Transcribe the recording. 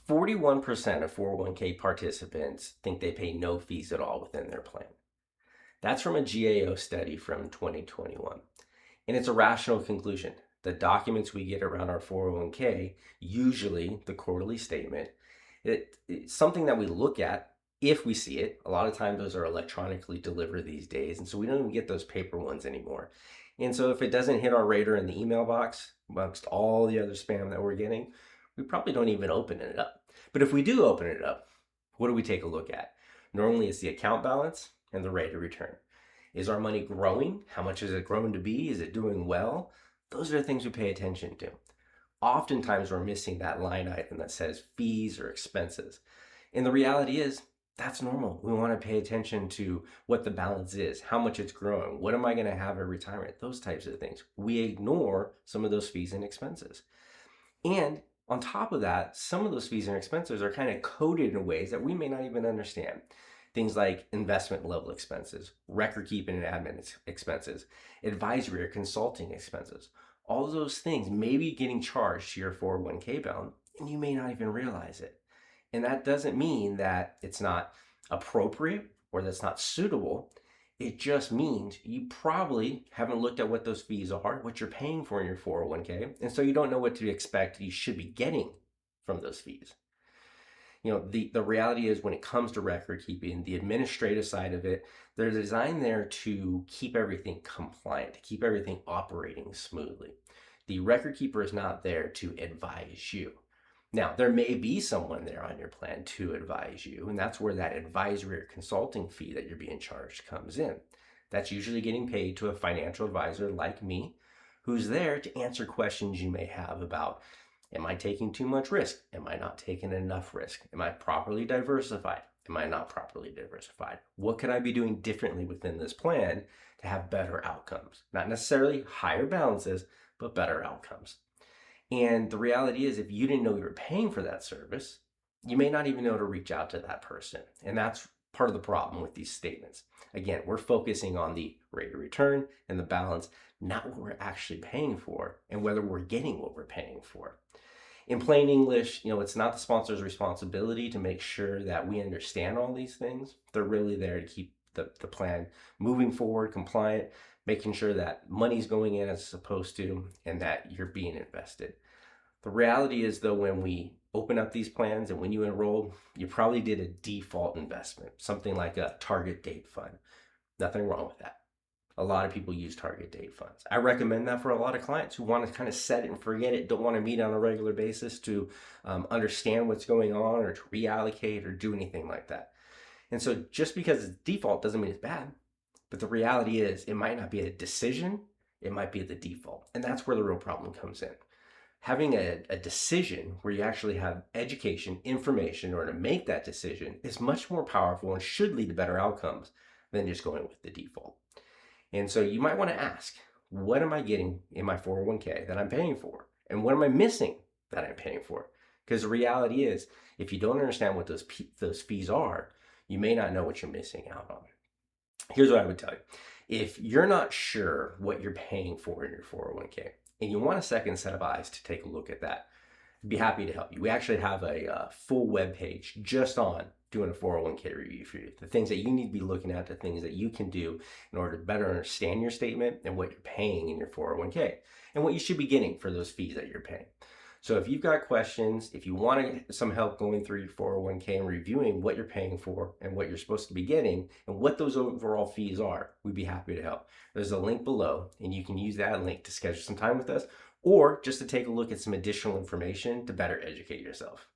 41% of 401k participants think they pay no fees at all within their plan. That's from a GAO study from 2021. And it's a rational conclusion. The documents we get around our 401k, usually the quarterly statement, it's something that we look at if we see it. A lot of times those are electronically delivered these days, and so we don't even get those paper ones anymore. And so if it doesn't hit our radar in the email box, amongst all the other spam that we're getting, we probably don't even open it up. But if we do open it up, what do we take a look at? Normally it's the account balance and the rate of return. Is our money growing? How much has it grown to be? Is it doing well? Those are the things we pay attention to. Oftentimes we're missing that line item that says fees or expenses. And the reality is that's normal. We want to pay attention to what the balance is, how much it's growing, what am I going to have at retirement, those types of things. We ignore some of those fees and expenses. And on top of that, some of those fees and expenses are kind of coded in ways that we may not even understand. Things like investment level expenses, record keeping and admin expenses, advisory or consulting expenses. All of those things may be getting charged to your 401k balance, and you may not even realize it. And that doesn't mean that it's not appropriate or that's not suitable. It just means you probably haven't looked at what those fees are, what you're paying for in your 401k, and so you don't know what to expect you should be getting from those fees. The reality is when it comes to record keeping, the administrative side of it, they're designed there to keep everything compliant, to keep everything operating smoothly. The record keeper is not there to advise you. Now, there may be someone there on your plan to advise you, and that's where that advisory or consulting fee that you're being charged comes in. That's usually getting paid to a financial advisor like me, who's there to answer questions you may have about, am I taking too much risk? Am I not taking enough risk? Am I properly diversified? Am I not properly diversified? What could I be doing differently within this plan to have better outcomes? Not necessarily higher balances, but better outcomes. And the reality is, if you didn't know you were paying for that service, you may not even know to reach out to that person. And that's part of the problem with these statements. Again, we're focusing on the rate of return and the balance, not what we're actually paying for and whether we're getting what we're paying for. In plain English, it's not the sponsor's responsibility to make sure that we understand all these things. They're really there to keep the plan moving forward, compliant, making sure that money's going in as it's supposed to and that you're being invested. The reality is, though, when we open up these plans and when you enroll, you probably did a default investment, something like a target date fund. Nothing wrong with that. A lot of people use target date funds. I recommend that for a lot of clients who want to kind of set it and forget it, don't want to meet on a regular basis to understand what's going on or to reallocate or do anything like that. And so just because it's default doesn't mean it's bad. But the reality is it might not be a decision, it might be the default. And that's where the real problem comes in. Having a decision where you actually have education, information in order to make that decision is much more powerful and should lead to better outcomes than just going with the default. And so you might want to ask, what am I getting in my 401k that I'm paying for? And what am I missing that I'm paying for? Because the reality is, if you don't understand what those fees are, you may not know what you're missing out on. Here's what I would tell you. If you're not sure what you're paying for in your 401k and you want a second set of eyes to take a look at that, I'd be happy to help you. We actually have a full web page just on doing a 401k review for you. The things that you need to be looking at, the things that you can do in order to better understand your statement and what you're paying in your 401k and what you should be getting for those fees that you're paying. So if you've got questions, if you want some help going through your 401k and reviewing what you're paying for and what you're supposed to be getting and what those overall fees are, we'd be happy to help. There's a link below and you can use that link to schedule some time with us or just to take a look at some additional information to better educate yourself.